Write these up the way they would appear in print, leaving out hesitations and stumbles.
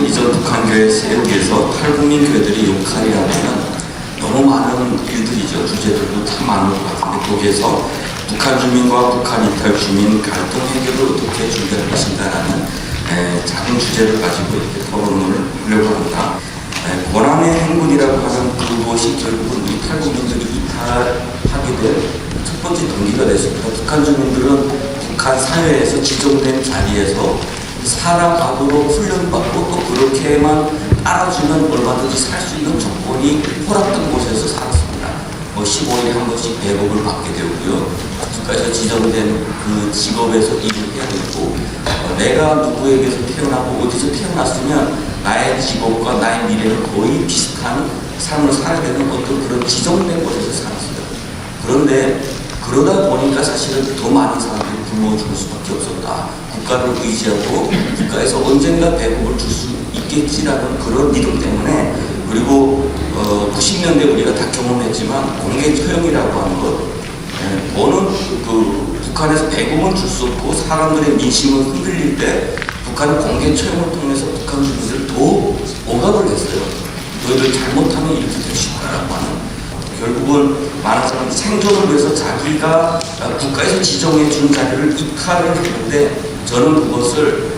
이전 북한교회 세우기 위해서 탈북민 교회들이 역할이라면 너무 많은 일들이죠. 주제들도 참 많은 것 같은데 거기에서 북한 주민과 북한 이탈 주민 갈등 해결을 어떻게 준비할 것인가라는 작은 주제를 가지고 이렇게 토론을 하려고 합니다. 고난의 행군이라고 하는 그것이 결국은 이 탈북민들이 이탈하게 될 첫 번째 동기가 됐습니다. 북한 주민들은 북한 사회에서 지정된 자리에서 살아가도록 훈련받고 또 그렇게만 따라주면 얼마든지 살 수 있는 조건이 허락된 곳에서 살았습니다. 15일에 한 번씩 배급을 받게 되고요. 국가에서 지정된 그 직업에서 일을 해야 되고 내가 누구에게서 태어나고 어디서 태어났으면 나의 직업과 나의 미래는 거의 비슷한 삶을 살아야 되는 어떤 그런 지정된 곳에서 살았어요. 그런데 그러다 보니까 사실은 더 많은 사람들이 굶어 죽을 수밖에 없었다. 국가를 의지하고 국가에서 언젠가 배급을 줄 수 있겠지라는 그런 믿음 때문에 그리고 90년대 우리가 다 경험했지만 공개 처형이라고 하는 것 어느 북한에서 배급은 줄 수 없고 사람들의 민심을 흔들릴 때 북한은 공개 처형을 통해서 북한 주민들을 더 억압을 했어요. 너희들 잘못하면 이렇게 될 수 있다라고 하는 결국은 많은 사람들이 생존을 위해서 자기가 국가에서 지정해 준 자리를 이탈을 했는데 저는 그것을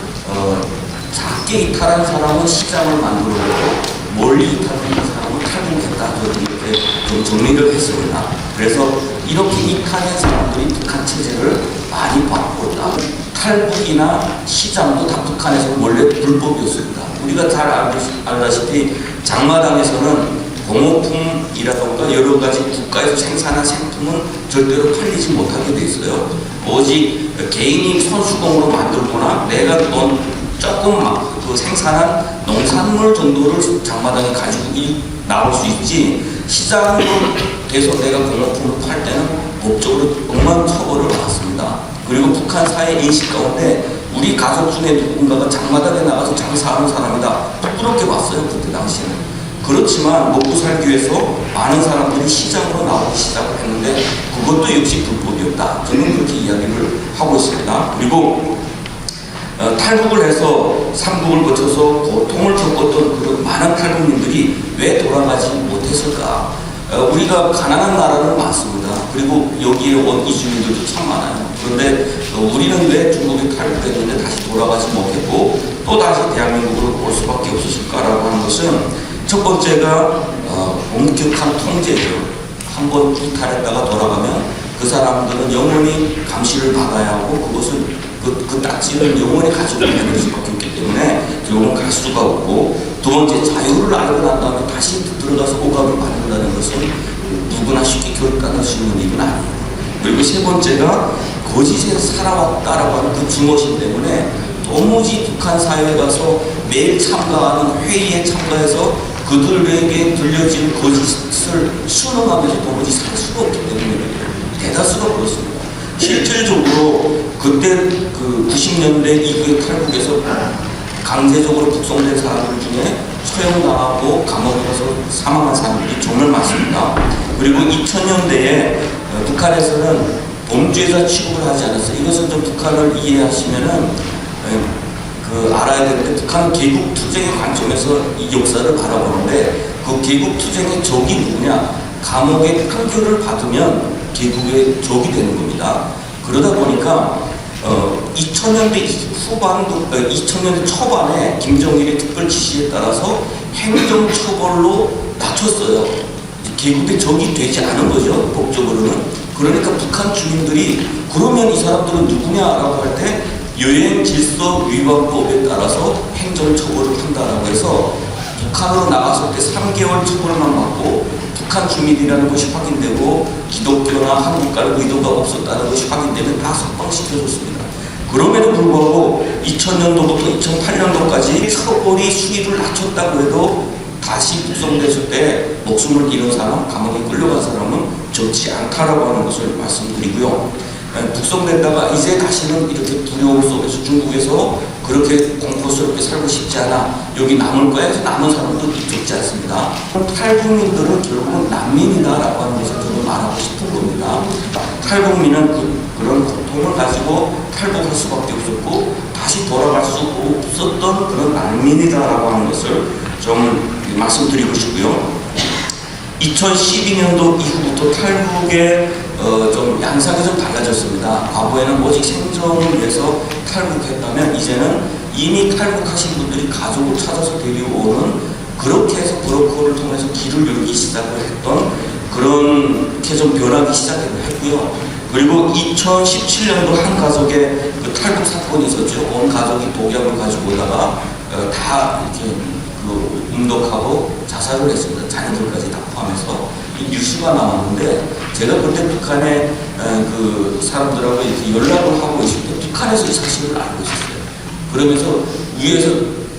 작게 이탈한 사람은 시장을 만들어내고 멀리 이탈한 사람은 탈북했다. 저는 이렇게 좀 정리를 했습니다. 그래서 이렇게 이탈한 사람들이 북한 체제를 많이 바꿨다. 탈북이나 시장도 다 북한에서 원래 불법이었습니다. 우리가 잘 알다시피 장마당에서는 공업품이라던가 여러 가지 국가에서 생산한 생품은 절대로 팔리지 못하게 돼 있어요. 오직 개인이 손수공으로 만들거나 내가 조금 그 생산한 농산물 정도를 장마당에 가지고 나올 수 있지 시장으로 돼서 내가 공업품을 팔 때는 법적으로 엄한 처벌을 받았습니다. 그리고 북한 사회 인식 가운데 우리 가족 중에 누군가가 장마당에 나가서 장사하는 사람이다. 부끄럽게 봤어요. 그때 당시에는. 그렇지만 먹고 살기 위해서 많은 사람들이 시장으로 나오기 시작을 했는데 그것도 역시 불법이었다. 저는 그렇게 이야기를 하고 있습니다. 그리고 탈북을 해서 삼국을 거쳐서 고통을 겪었던 그런 많은 탈북민들이 왜 돌아가지 못했을까? 우리가 가난한 나라는 많습니다. 그리고 여기에 온 이주민들도 참 많아요. 그런데 우리는 왜 중국에 탈북했는데 다시 돌아가지 못했고 또 다시 대한민국으로 올 수밖에 없었을까라고 하는 것은 첫 번째가 엄격한 통제예요. 한번 이탈했다가 돌아가면 그 사람들은 영원히 감시를 받아야 하고 그것을 그 딱지를 영원히 가지고 다닐 수밖에 없기 때문에 결국은 갈 수가 없고 두 번째 자유를 알고 난 다음에 다시 들어가서 억압을 받는다는 것은 누구나 쉽게 결단할 수 있는 일은 아니에요. 그리고 세 번째가 거짓에 살아왔다라고 하는 그 증오심 때문에 도무지 북한 사회에 가서 매일 참가하는 회의에 참가해서 그들에게 들려진 거짓을 수능하면서 도무지 살 수가 없기 때문에 대다수가 그렇습니다. 실질적으로 그때 그 90년대 이후에 탈북에서 강제적으로 북송된 사람들 중에 처형당하고 감옥에 가서 사망한 사람들이 정말 많습니다. 그리고 2000년대에 북한에서는 범죄자 취급을 하지 않았어요. 이것은 좀 북한을 이해하시면은 알아야 되는데 북한은 개국투쟁의 관점에서 이 역사를 바라보는데 그 개국투쟁의 적이 누구냐? 감옥에 판결을 받으면 개국의 적이 되는 겁니다. 그러다 보니까 2000년대 후반도 2000년대 초반에 김정일의 특별 지시에 따라서 행정처벌로 낮췄어요. 개국의 적이 되지 않은 거죠. 법적으로는. 그러니까 북한 주민들이 그러면 이 사람들은 누구냐라고 할 때 여행 질서 위반법에 따라서 행정처벌을 한다라고 해서 북한으로 나갔을 때 3개월 처벌만 받고 북한 주민이라는 것이 확인되고 기독교나 한국과의 의도가 없었다는 것이 확인되면 다 석방시켜줬습니다. 그럼에도 불구하고 2000년도부터 2008년도까지 처벌이 수위를 낮췄다고 해도 다시 북송됐을 때 목숨을 잃은 사람, 감옥에 끌려간 사람은 적지 않다라고 하는 것을 말씀드리고요. 북송된다가 이제 다시는 이렇게 두려움 속에서 중국에서 그렇게 공포스럽게 살고 싶지 않아 여기 남을 거야 해서 남은 사람도 적지 않습니다. 탈북민들은 결국은 난민이다라고 하는 것을 저도 말하고 싶은 겁니다. 탈북민은 그런 고통을 가지고 탈북할 수밖에 없었고 다시 돌아갈 수 없었던 그런 난민이다라고 하는 것을 좀 말씀드리고 싶고요. 2012년도 이후부터 탈북의 좀 양상이 좀 달라졌습니다. 과거에는 오직 생존을 위해서 탈북했다면 이제는 이미 탈북하신 분들이 가족을 찾아서 데려오는, 그렇게 해서 브로커를 통해서 길을 열기 시작을 했던 그렇게 좀 변하기 시작했고요. 그리고 2017년도 한 가족의 그 탈북 사건이 있었죠. 온 가족이 독약을 가지고 오다가 다 이렇게 운동하고 자살을 했습니다. 자녀들까지 다 포함해서 이 뉴스가 나왔는데, 제가 그때 북한의 그 사람들하고 이렇게 연락을 하고 있을 때 북한에서 이 사실을 알고 있었어요. 그러면서 위에서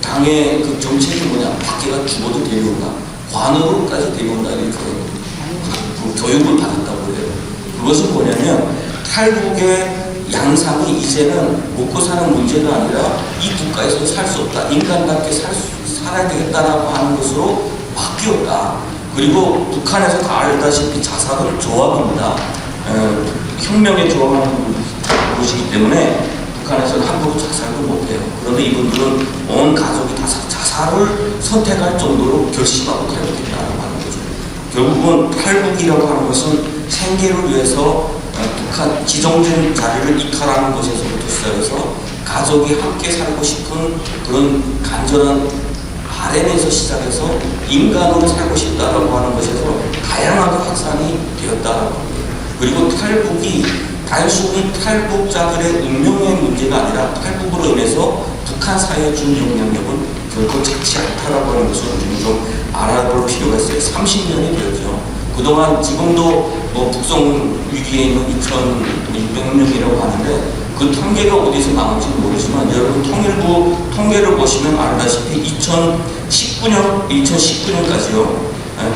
당의 그 정책이 뭐냐, 밖에가 죽어도 데려온다, 관으로까지 데려온다, 이렇게 그 교육을 받았다고 해요. 그것은 뭐냐면 탈북의 양상이 이제는 먹고 사는 문제가 아니라 이 국가에서 살 수 없다, 인간답게 살아야 되겠다라고 하는 것으로 바뀌었다. 그리고 북한에서 다 알다시피 자살은 조합입니다. 혁명에 조합하는 곳이기 때문에 북한에서는 함부로 자살도 못해요. 그런데 이분들은 온 가족이 다 자살을 선택할 정도로 결심하고 탈북했다라고 하는 거죠. 결국은 탈북이라고 하는 것은 생계를 위해서 북한 지정된 자리를 이탈하는 것에서부터 시작해서 가족이 함께 살고 싶은 그런 간절한 바램에서 시작해서 인간으로 살고 싶다라고 하는 것에서 다양하게 확산이 되었다라고 합니다. 그리고 탈북이 단순히 탈북자들의 운명의 문제가 아니라 탈북으로 인해서 북한 사회에 준 영향력은 결코 작지 않다라고 하는 것을 우리는 좀 알아볼 필요가 있어요. 30년이 되었죠. 그동안 지금도 북송 위기에 있는 2,600명이라고 하는데 그 통계가 어디서 나온지 모르지만 여러분 통일부 통계를 보시면 알다시피 2019년까지요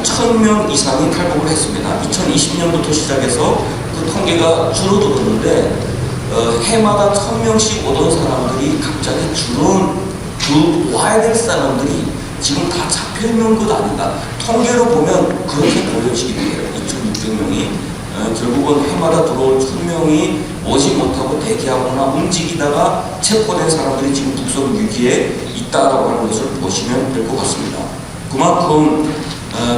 1,000명 이상이 탈북을 했습니다. 2020년부터 시작해서 그 통계가 줄어들었는데 해마다 1,000명씩 오던 사람들이 갑자기 와야 될 사람들이 지금 다 잡혀있는 것 아닌가. 통계로 보면 그렇게 보여지게 돼요. 2,600명이 결국은 해마다 들어올 1,000명이 오지 못하고 대기하거나 움직이다가 체포된 사람들이 지금 북송 위기에 있다라고 하는 것을 보시면 될 것 같습니다. 그만큼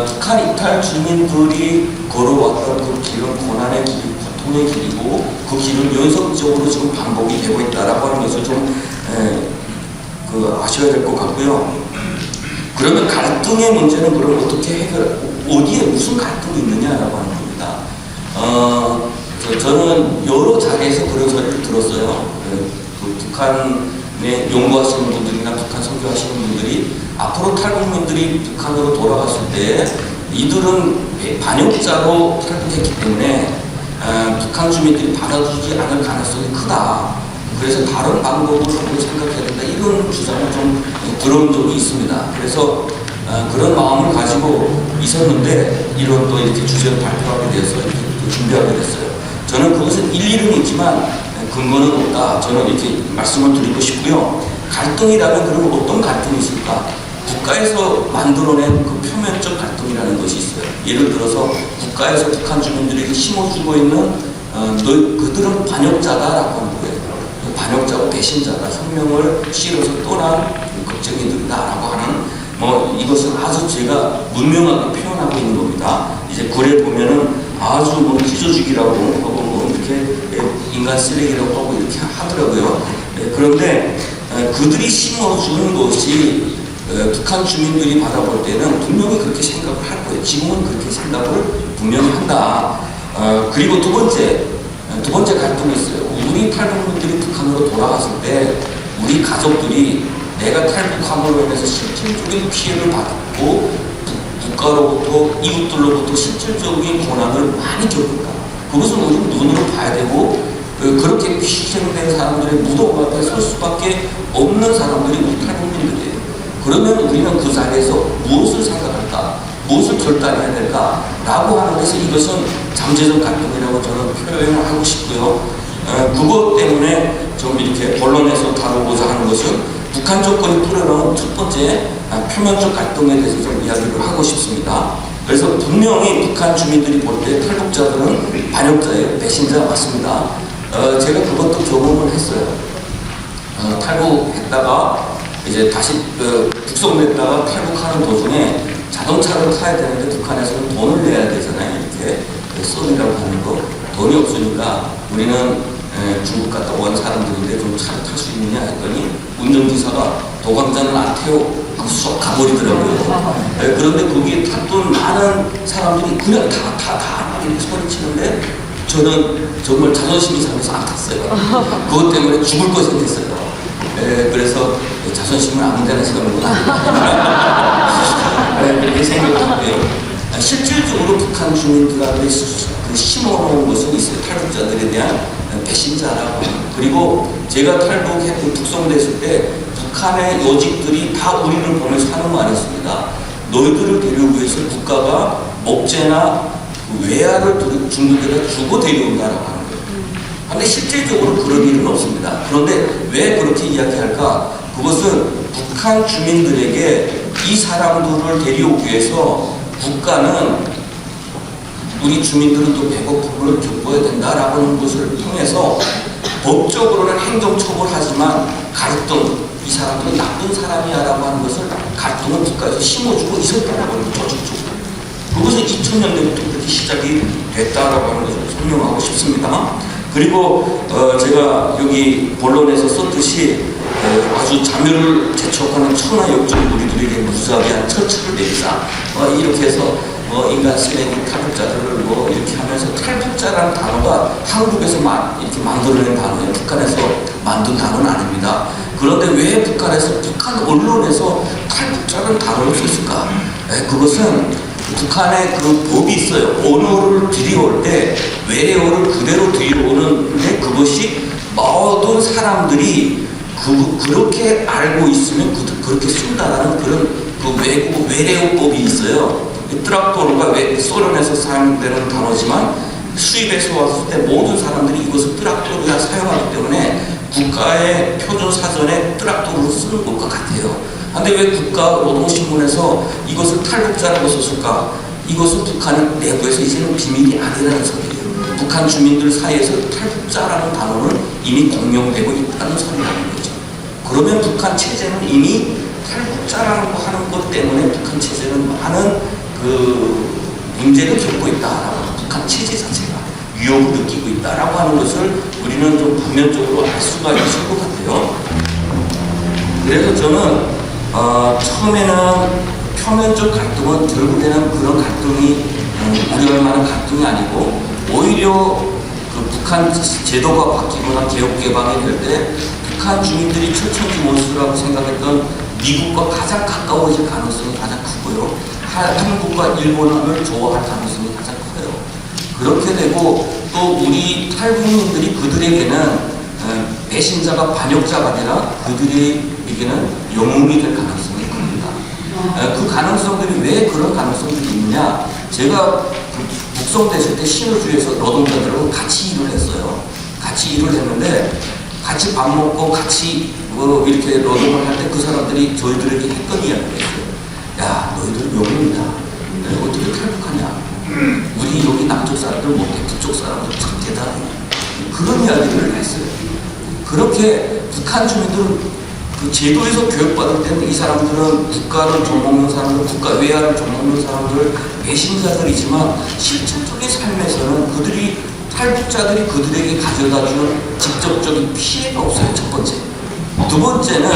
북한 이탈 주민들이 걸어왔던 그 길은 고난의 길, 고통의 길이고 그 길은 연속적으로 지금 반복이 되고 있다라고 하는 것을 좀 아셔야 될 것 같고요. 그러면 갈등의 문제는 그럼 어떻게 어디에 무슨 갈등이 있느냐라고 하는 겁니다. 저는 여러 자리에서 그런 소리를 들었어요. 그 북한에 연구하시는 분들이나 북한 선교하시는 분들이 앞으로 탈북민들이 북한으로 돌아갔을 때 이들은 반역자로 탈북했기 때문에 북한 주민들이 받아주지 않을 가능성이 크다. 그래서 다른 방법을 생각해야 된다. 이런 주장을 좀 들은 적이 있습니다. 그래서 그런 마음을 가지고 있었는데 이런 또 이렇게 주제를 발표하게 돼서 이렇게 준비하게 됐어요. 저는 그것은 일리는 있지만 근거는 없다. 저는 이렇게 말씀을 드리고 싶고요. 갈등이라면 그러면 어떤 갈등이 있을까? 국가에서 만들어낸 그 표면적 갈등이라는 것이 있어요. 예를 들어서 국가에서 북한 주민들에게 심어주고 있는 그들은 반역자다라고 하는 거예요. 반역자고 배신자다. 혁명을 싫어서 떠난 걱정이들이다라고 하는 이것은 아주 제가 문명하게 표현하고 있는 겁니다. 이제 글에 보면은 아주 찢어주기라고 하고 이렇게 인간 쓰레기라고 하고 이렇게 하더라고요. 그런데 그들이 심어준 것이 북한 주민들이 받아볼 때는 분명히 그렇게 생각을 할 거예요. 지금은 그렇게 생각을 분명히 한다. 그리고 두 번째 갈등이 있어요. 우리 탈북민들이 북한으로 돌아갔을 때 우리 가족들이 내가 탈북함으로 인해서 실질적인 피해를 받고 국가로부터 이웃들로부터 실질적인 고난을 많이 겪을까. 그것을 우리는 눈으로 봐야 되고 그렇게 희생된 사람들의 무덤 앞에 설 수밖에 없는 사람들이 우리 탈북민들이에요. 그러면 우리는 그 자리에서 무엇을 생각할까? 무엇을 결단해야 될까? 라고 하는 데서 이것은 잠재적 갈등이라고 저는 표현을 하고 싶고요. 그것 때문에 좀 이렇게 언론에서 다루고자 하는 것은 북한 조건이 풀어놓은 첫 번째 표면적 갈등에 대해서 좀 이야기를 하고 싶습니다. 그래서 분명히 북한 주민들이 볼 때 탈북자들은 반역자예요. 배신자 맞습니다. 제가 그것도 경험을 했어요. 탈북했다가 이제 다시 북송됐다가 탈북하는 도중에 자동차를 타야 되는데 북한에서는 돈을 내야 되잖아요. 이렇게 쏜이라고 하는 거 돈이 없으니까 우리는 중국 갔다 온 사람들인데 좀 차를 탈 수 있느냐 했더니 운전기사가 도감자는 안 태워 하고 쏙 가버리더라고요. 그런데 거기에 탔던 많은 사람들이 그냥 다 이렇게 소리치는데 저는 정말 자존심이 상해서 안 탔어요. 그것 때문에 죽을 거 생겼어요. 그래서 자존심을 아무 데나 세우는구나. 그렇게 생각했고요. 실질적으로 북한 주민들한테 심어놓은 것은 있어요. 탈북자들에 대한 배신자라고. 그리고 제가 탈북했고 북송됐을 때 북한의 요직들이 다 우리를 보면서 하는 말이 있습니다. 너희들을 데려오기 위해서 국가가 목재나 외화를 중국에다 주고 데려온다라고 하는 거예요. 그런데 실질적으로 그런 일은 없습니다. 그런데 왜 그렇게 이야기할까? 그것은 북한 주민들에게 이 사람들을 데려오기 위해서 국가는 우리 주민들은 또 배고픔을 겪어야 된다라고 하는 것을 통해서 법적으로는 행정처벌하지만 갈등, 이 사람들은 나쁜 사람이야라고 하는 것을 갈등을 국가에서 심어주고 있었다라고 하는 조직적으로. 그것은 2000년대부터 그렇게 시작이 됐다라고 하는 것을 설명하고 싶습니다. 그리고 제가 여기 본론에서 썼듯이 아주 자멸을 재촉하는 천하역적 우리들에게 무자비한 처치를 내리자 이렇게 해서 인간 쓰레기 탈북자들을 이렇게 하면서 탈북자라는 단어가 한국에서 이렇게 만들어낸 단어예요. 북한에서 만든 단어는 아닙니다. 그런데 왜 북한 언론에서 탈북자라는 단어를 썼을까? 그것은 북한에 그 법이 있어요. 언어를 들여올 때 외래어를 그대로 들여오는데 그것이 모든 사람들이 그렇게 알고 있으면 그렇게 쓴다라는 그런 외래어법이 있어요. 트락토르가 소련에서 사용되는 단어지만 수입해서 왔을 때 모든 사람들이 이것을 트락토르가 사용하기 때문에 국가의 표준 사전에 트락토르로 쓰는 것과 같아요. 그런데 왜 국가노동신문에서 이것을 탈북자라고 썼을까? 이것은 북한 내부에서 이제는 비밀이 아니라는 소리예요. 북한 주민들 사이에서 탈북자라는 단어는 이미 공용되고 있다는 소리라는 거죠. 그러면 북한 체제는 이미 탈북자라고 하는 것 때문에 북한 체제는 많은 문제를 겪고 있다라고, 북한 체제 자체가 위협을 느끼고 있다라고 하는 것을 우리는 좀 분면적으로 알 수가 있을 것 같아요. 그래서 저는 처음에는 표면적 갈등은 결국에는 그런 갈등이 우려할 만한 갈등이 아니고 오히려 북한 제도가 바뀌거나 개혁 개방이 될 때 북한 주민들이 철천지 원수라고 생각했던 미국과 가장 가까워질 가능성이 가장 크고요. 한국과 일본을 좋아할 가능성이 가장 커요. 그렇게 되고 또 우리 탈북민들이 그들에게는 배신자가 반역자가 아니라 그들에게는 영웅이 될 가능성이 큽니다. 그 가능성들이 왜 그런 가능성들이 있느냐? 제가 북송됐을 때 신호주에서 노동자들하고 같이 일을 했어요. 같이 일을 했는데 같이 밥 먹고 같이 이렇게 노동을 할 때 그 사람들이 저희들에게 했던 이야기가 있어요. 야, 너희들은 영웅이다. 어떻게 탈북하냐? 우리 여기 남쪽 사람들 못해. 북쪽 사람들 참 대단해. 그런 이야기를 했어요. 그렇게 북한 주민들은 그 제도에서 교육받을 때는 이 사람들은 국가를 좀먹는 사람들, 국가 외화를 좀먹는 사람들, 배신자들이지만 실질적인 삶에서는 탈북자들이 그들에게 가져다주는 직접적인 피해가 없어요. 첫 번째. 두 번째는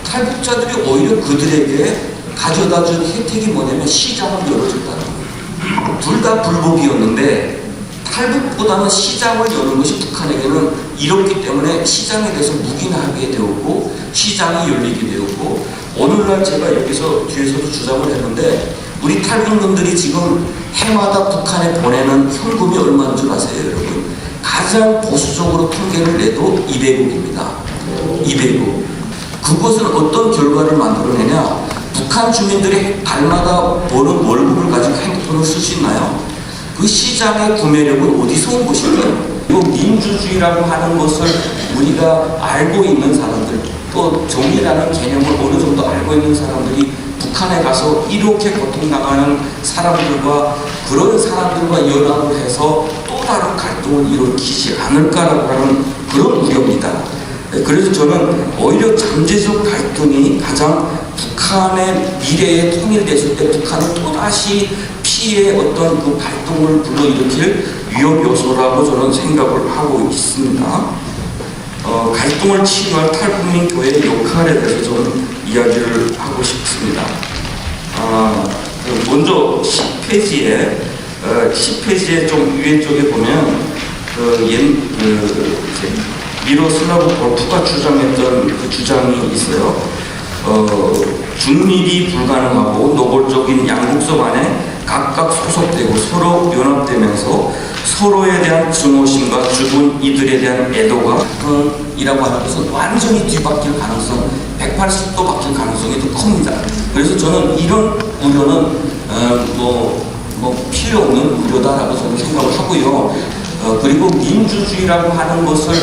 탈북자들이 오히려 그들에게 가져다준 혜택이 뭐냐면 시장을 열어줬다는 거예요. 둘 다 불복이었는데 탈북보다는 시장을 여는 것이 북한에게는 이렇기 때문에 시장에 대해서 묵인하게 되었고 시장이 열리게 되었고 오늘날 제가 여기서 뒤에서도 주장을 했는데 우리 탈북민들이 지금 해마다 북한에 보내는 현금이 얼마인 줄 아세요, 여러분? 가장 보수적으로 통계를 내도 200억입니다. 200억. 그것은 어떤 결과를 만들어내냐? 북한 주민들이 달마다 버는 월급을 가지고 핸드폰을 쓸 수 있나요? 그 시장의 구매력은 어디서 온 것일까요? 또 민주주의라고 하는 것을 우리가 알고 있는 사람들, 또 정의라는 개념을 어느 정도 알고 있는 사람들이 북한에 가서 이렇게 고통당하는 사람들과 그런 사람들과 연합을 해서 또 다른 갈등을 일으키지 않을까라고 하는 그런 우려입니다. 그래서 저는 오히려 잠재적 갈등이 가장 북한의 미래에 통일됐을 때 북한은 또다시 피해의 어떤 그 갈등을 불러일으킬 위협 요소라고 저는 생각을 하고 있습니다. 갈등을 치유할 탈북민 교회의 역할에 대해서 저는 이야기를 하고 싶습니다. 먼저 10페이지에 좀 위에 쪽에 보면 미로슬라브 볼프가 주장했던 그 주장이 있어요. 중립이 불가능하고 노골적인 양국적 안에 각각 소속되고 서로 연합되면서 서로에 대한 증오심과 죽은 이들에 대한 애도가 이라고 하는 것은 완전히 뒤바뀔 가능성, 180도 바뀔 가능성이 더 큽니다. 그래서 저는 이런 우려는 필요 없는 우려다라고 저는 생각을 하고요. 그리고 민주주의라고 하는 것을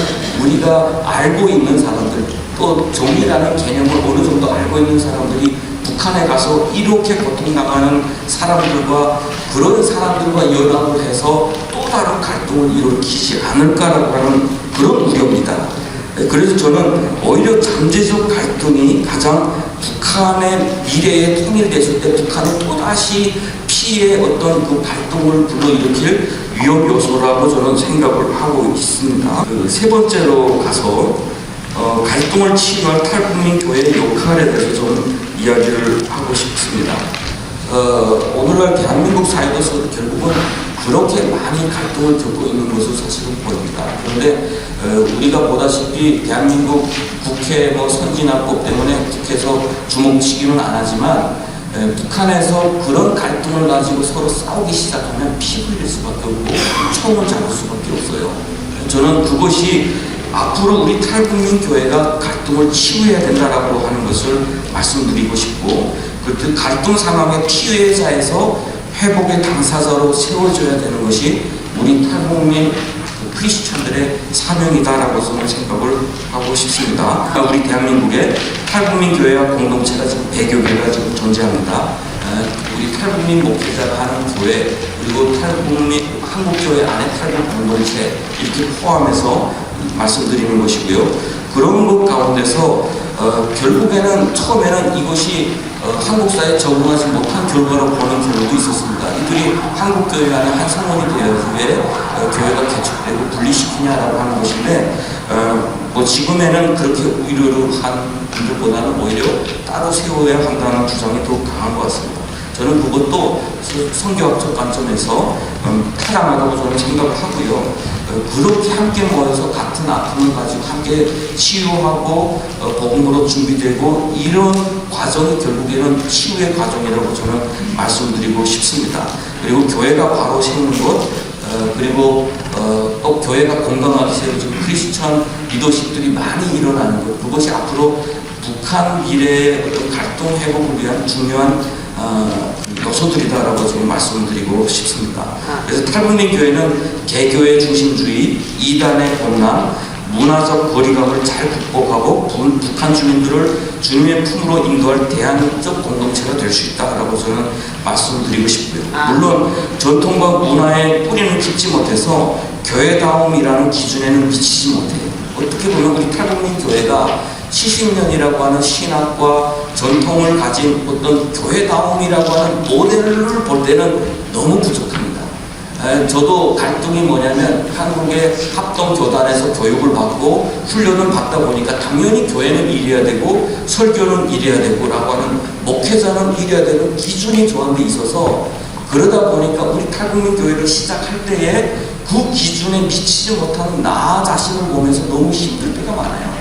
우리가 알고 있는 사람들, 또 정의라는 개념을 어느 정도 알고 있는 사람들이 북한에 가서 이렇게 고통당하는 사람들과 그런 사람들과 연합을 해서 또 다른 갈등을 일으키지 않을까라고 하는 그런 우려입니다. 그래서 저는 오히려 잠재적 갈등이 가장 북한의 미래에 통일됐을 때 북한은 또다시 피해의 어떤 그 갈등을 불러일으킬 위협 요소라고 저는 생각을 하고 있습니다. 세 번째로 가서 갈등을 치유할 탈북민 교회의 역할에 대해서 저는 이야기를 하고 싶습니다. 오늘날 대한민국 사회에서 결국은 그렇게 많이 갈등을 겪고 있는 것을 사실은 보입니다. 그런데 우리가 보다시피 대한민국 국회 선진화법 때문에 국회에서 주목치기는 안 하지만 북한에서 그런 갈등을 가지고 서로 싸우기 시작하면 피 흘릴 수밖에 없고 총을 잡을 수밖에 없어요. 저는 그것이 앞으로 우리 탈북민 교회가 갈등을 치유해야 된다라고 하는 것을 말씀드리고 싶고, 그 갈등 상황의 피해자에서 회복의 당사자로 세워져야 되는 것이 우리 탈북민 크리스천들의 사명이다라고 저는 생각을 하고 싶습니다. 우리 대한민국에 탈북민 교회와 공동체가 지금 100여 개가 지금 존재합니다. 우리 탈북민 목회자가 하는 교회, 그리고 한국교회 안에 탈북 공동체 이렇게 포함해서 말씀드리는 것이고요. 그런 것 가운데서 결국에는 처음에는 이것이 한국 사회에 적응하지 못한 결과로 보는 경우도 있었습니다. 이들이 한국교회 안에 한 성원이 되어야 왜 교회가 개척되고 분리시키냐라고 하는 것인데, 지금에는 그렇게 우려를 한 분들보다는 오히려 따로 세워야 한다는 주장이 더 강한 것 같습니다. 저는 그것도 성경학적 관점에서 타당하다고 저는 생각을 하고요. 그렇게 함께 모여서 같은 아픔을 가지고 함께 치유하고 복음으로 준비되고 이런 과정이 결국에는 치유의 과정이라고 저는 말씀드리고 싶습니다. 그리고 교회가 바로 세우는 것, 그리고 또 교회가 건강하게 세워지고 크리스천 리더십들이 많이 일어나는 것, 그것이 앞으로 북한 미래의 어떤 갈등 회복을 위한 중요한 요소들이다라고 지금 말씀드리고 싶습니다. 그래서 탈북민 교회는 개교의 중심주의, 이단의 공남, 문화적 거리감을 잘 극복하고 북한 주민들을 주님의 품으로 인도할 대안적 공동체가 될 수 있다라고 저는 말씀드리고 싶고요. 물론 전통과 문화의 뿌리는 깊지 못해서 교회다움이라는 기준에는 미치지 못해요. 어떻게 보면 우리 탈북민 교회가 70년이라고 하는 신학과 전통을 가진 어떤 교회다움이라고 하는 모델을 볼 때는 너무 부족합니다. 저도 갈등이 뭐냐면 한국의 합동교단에서 교육을 받고 훈련을 받다 보니까 당연히 교회는 이래야 되고 설교는 이래야 되고 라고 하는 목회자는 이래야 되는 기준이 저한테 있어서, 그러다 보니까 우리 탈북민 교회를 시작할 때에 그 기준에 미치지 못하는 나 자신을 보면서 너무 힘들 때가 많아요.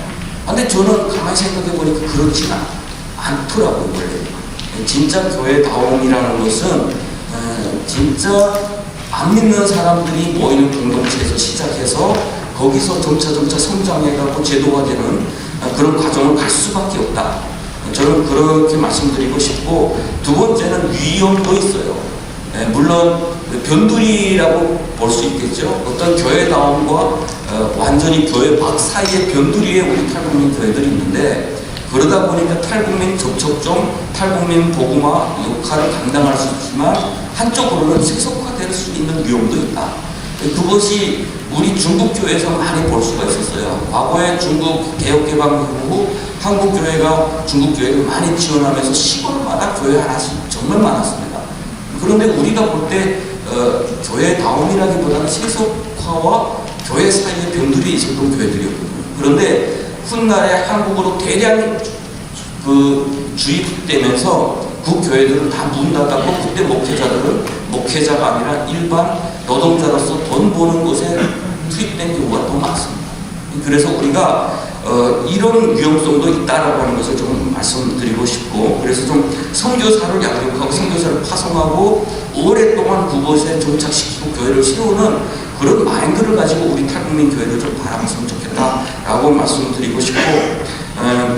근데 저는 가만히 생각해 보니까 그렇지는 않더라고요. 원래 진짜 교회다움이라는 것은 진짜 안 믿는 사람들이 모이는 공동체에서 시작해서 거기서 점차 성장해가고 제도화되는 그런 과정을 갈 수밖에 없다. 저는 그렇게 말씀드리고 싶고, 두 번째는 위험도 있어요. 물론 변두리라고 볼 수 있겠죠. 어떤 교회다움과 완전히 교회 밖 사이에 변두리에 우리 탈북민 교회들이 있는데, 그러다 보니까 탈북민 접촉점, 탈북민 복음화 역할을 감당할 수 있지만 한쪽으로는 세속화될 수 있는 위험도 있다. 그것이 우리 중국 교회에서 많이 볼 수가 있었어요. 과거에 중국 개혁 개방 이후 한국 교회가 중국 교회를 많이 지원하면서 시골마다 교회 하나씩 정말 많았습니다. 그런데 우리가 볼 때 교회다움이라기보다는 세속화와 교회 사이에 병들이 있었던 교회들이었거든요. 그런데 훗날에 한국으로 대량 주입되면서 그 교회들은 다 문 닫았고, 그때 목회자들은 목회자가 아니라 일반 노동자로서 돈 버는 곳에 투입된 경우가 더 많습니다. 그래서 우리가 이런 위험성도 있다라고 하는 것을 좀 말씀드리고 싶고, 그래서 좀 선교사를 양육하고 선교사를 파송하고 오랫동안 그곳에 정착시키고 교회를 세우는 그런 마인드를 가지고 우리 탈북민 교회를 좀 바라봤으면 좋겠다라고 말씀드리고 싶고,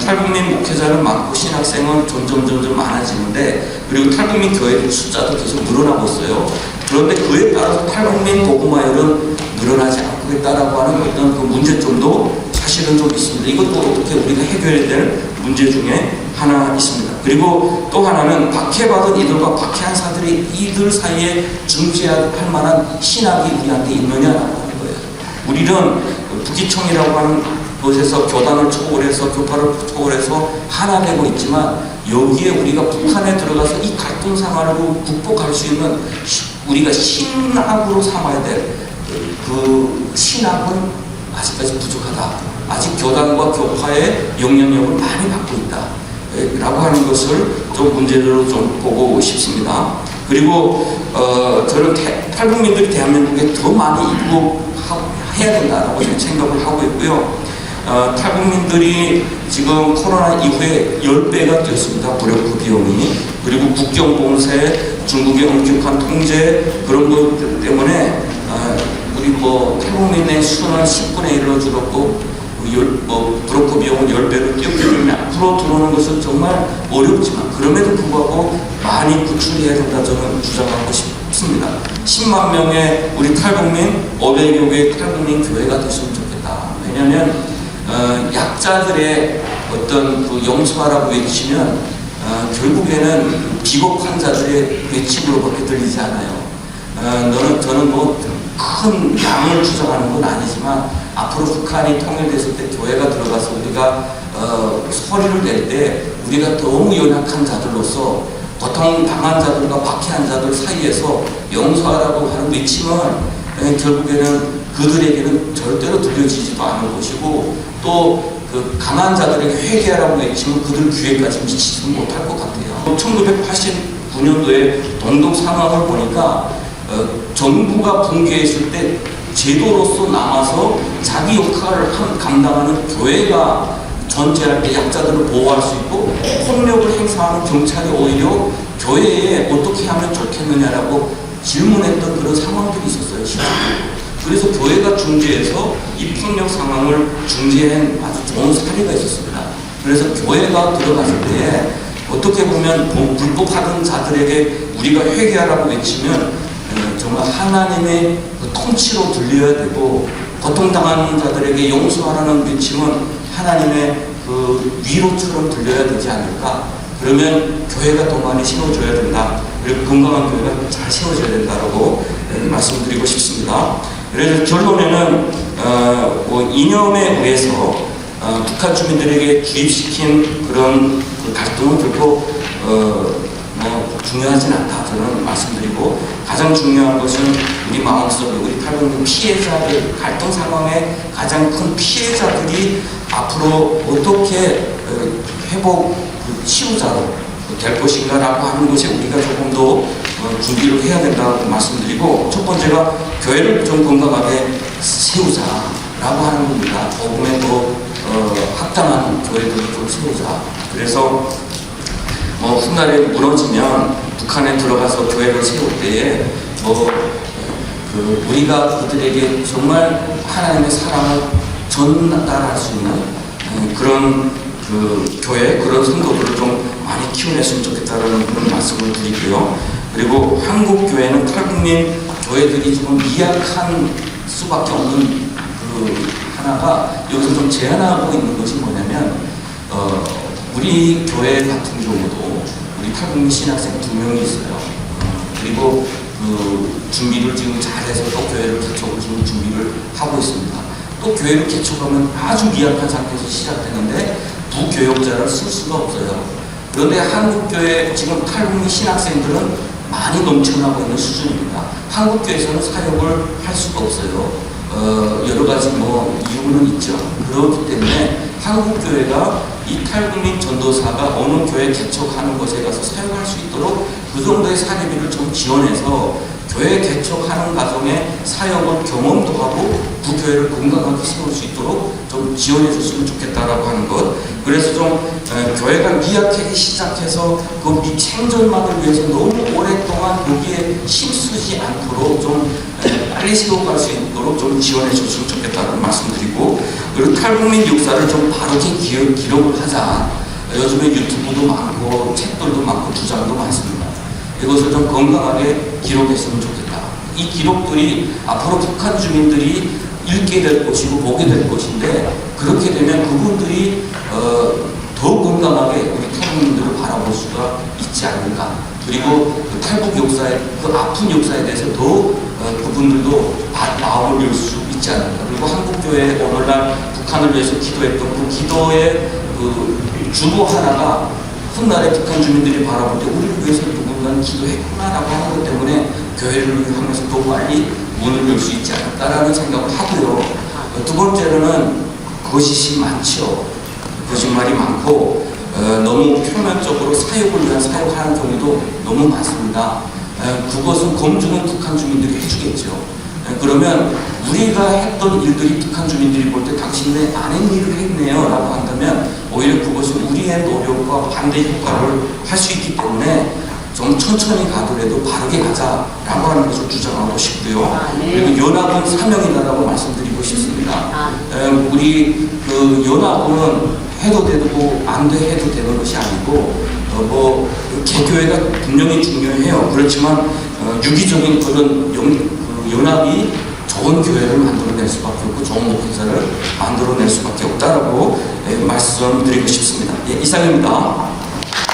탈북민 목회자는 많고 신학생은 점점 많아지는데, 그리고 탈북민 교회들 숫자도 계속 늘어나고 있어요. 그런데 그에 따라서 탈북민 복음화율은 늘어나지 않고 있다라고 하는 어떤 그 문제점도 사실은 좀 있습니다. 이것도 어떻게 우리가 해결해야 될 문제 중에 하나 있습니다. 그리고 또 하나는 박해받은 이들과 박해한 사들이 이들 사이에 중재할 만한 신학이 우리한테 있느냐라고 하는 거예요. 우리는 북이청이라고 하는 곳에서 교단을 초월해서 교파를 초월해서 하나 되고 있지만, 여기에 우리가 북한에 들어가서 이 갈등 상황을 극복할 수 있는 우리가 신학으로 삼아야 될 그 신학은 아직까지 부족하다. 아직 교단과 교파의 영향력을 많이 받고 있다 라고 하는 것을 좀 문제로 좀 보고 싶습니다. 그리고 저는 탈북민들이 대한민국에 더 많이 입국해야 된다라고 생각을 하고 있고요. 탈북민들이 지금 코로나 이후에 10배가 뛰었습니다. 불역부 비용이. 그리고 국경 봉쇄, 중국의 엄격한 통제, 그런 것 때문에 우리 탈북민의 수는 10분의 1로 줄었고, 브로커 비용은 10배로 뛰었기 때문에 앞으로 들어오는 것은 정말 어렵지만, 그럼에도 불구하고 많이 구출해야 된다 저는 주장하고 싶습니다. 10만 명의 우리 탈북민, 500여 개의 탈북민 교회가 됐으면 좋겠다. 왜냐하면 약자들의 어떤 그 용서하라고 외치면 결국에는 비겁한 자들의 외침으로밖에 들리지 않아요. 저는 큰 양을 주장하는 건 아니지만, 앞으로 북한이 통일됐을 때 교회가 들어가서 우리가 소리를 낼 때 우리가 너무 연약한 자들로서 고통당한 자들과 박해한 자들 사이에서 용서하라고 하는 외침은 결국에는 그들에게는 절대로 들려지지도 않을 것이고, 또 그 강한 자들에게 회개하라고 외치면 그들 귀에까지 미치지 못할 것 같아요. 1989년도에 동독 상황을 보니까 정부가 붕괴했을 때 제도로서 남아서 자기 역할을 감당하는 교회가 존재할 때 약자들을 보호할 수 있고, 폭력을 행사하는 경찰이 오히려 교회에 어떻게 하면 좋겠느냐라고 질문했던 그런 상황들이 있었어요. 실제로. 그래서 교회가 중재해서 이 폭력 상황을 중재한 아주 좋은 사례가 있었습니다. 그래서 교회가 들어갔을 때 어떻게 보면 불법하던 자들에게 우리가 회개하라고 외치면 정말 하나님의 그 통치로 들려야 되고, 고통당하는 자들에게 용서하라는 외침은 하나님의 그 위로처럼 들려야 되지 않을까. 그러면 교회가 더 많이 세워줘야 된다. 그리고 건강한 교회가 잘 세워져야 된다라고 말씀드리고 싶습니다. 그래서 결론에는 이념에 의해서 북한 주민들에게 주입시킨 그런 그 갈등은 결코 중요하진 않다 저는 말씀드리고, 가장 중요한 것은 우리 마음속에 우리 탈북민 피해자들, 갈등 상황의 가장 큰 피해자들이 앞으로 어떻게 회복 치유자로 될 것인가라고 하는 것에 우리가 조금 더 준비를 해야 된다고 말씀드리고, 첫 번째가 교회를 좀 건강하게 세우자라고 하는 겁니다. 복음에 더 합당한 교회들을 좀 세우자. 그래서 훗날에 무너지면 북한에 들어가서 교회를 세울 때에 우리가 그들에게 정말 하나님의 사랑을 전달할 수 있는 그런 그 교회, 그런 성도들을 좀 많이 키워냈으면 좋겠다라는 그런 말씀을 드리고요. 그리고 한국 교회는 탈북민 교회들이 좀 미약한 수밖에 없는 그 하나가, 여기서 좀 제안하고 있는 것이 뭐냐면, 우리 교회 같은 경우도 우리 탈북민 신학생 2명이 있어요. 그리고 준비를 지금 잘해서 또 교회를 개척을 지금 준비를 하고 있습니다. 또 교회를 개척하면 아주 미약한 상태에서 시작되는데 부교역자를 쓸 수가 없어요. 그런데 한국교회 지금 탈북민 신학생들은 많이 넘쳐나고 있는 수준입니다. 한국교회에서는 사역을 할 수가 없어요. 여러 가지 이유는 있죠. 그렇기 때문에 한국교회가 이 탈북민 전도사가 어느 교회 개척하는 것에 가서 사역할 수 있도록 그 정도의 사례비를 좀 지원해서 교회 개척하는 과정에 사역을 경험도 하고 부교회를 건강하게 세울 수 있도록 좀 지원해 줬으면 좋겠다라고 하는 것. 그래서 좀 교회가 미약하게 시작해서 그 생존만을 위해서 너무 오랫동안 여기에 힘쓰지 않도록 좀 빨리 세워갈 수 있도록 좀 지원해 줬으면 좋겠다는 말씀드리고, 그리고 탈북민 역사를 좀 바르게 기록을 하자. 요즘에 유튜브도 많고 책들도 많고 주장도 많습니다. 이것을 좀 건강하게 기록했으면 좋겠다. 이 기록들이 앞으로 북한 주민들이 읽게 될 것이고 보게 될 것인데, 그렇게 되면 그분들이 더 건강하게 우리 탈북민들을 바라볼 수가 있지 않을까. 그리고 그 탈북 역사의 그 아픈 역사에 대해서 더 그분들도 마음을 열 수 있지 않을까. 그리고 한국교회 오늘날 북한을 위해서 기도했던 그 기도의 그 주보 하나가 훗날에 북한 주민들이 바라볼 때 우리를 위해서 누군가는 기도했구나라고 하는 것 때문에 교회를 하면서 더 빨리 문을 열 수 있지 않을까라는 생각을 하고요. 두 번째로는 거짓이 많죠. 거짓말이 많고 너무 표면적으로 사역을 위한 사역하는 경우도 너무 많습니다. 그것은 검증은 북한 주민들이 해주겠죠. 그러면 우리가 했던 일들이 북한 주민들이 볼 때 당신네 안 한 일을 했네요 라고 한다면 오히려 그것은 우리의 노력과 반대 효과를 할 수 있기 때문에 좀 천천히 가더라도 바르게 가자라고 하는 것을 주장하고 싶고요. 그리고 연합은 사명이다라고 말씀드리고 싶습니다. 우리 그 연합은 해도 되고 안 돼 해도 되는 것이 아니고 개교회가 분명히 중요해요. 그렇지만 유기적인 그런 연합이 좋은 교회를 만들어낼 수밖에 없고 좋은 목회자를 만들어낼 수밖에 없다라고 말씀드리고 싶습니다. 예, 이상입니다.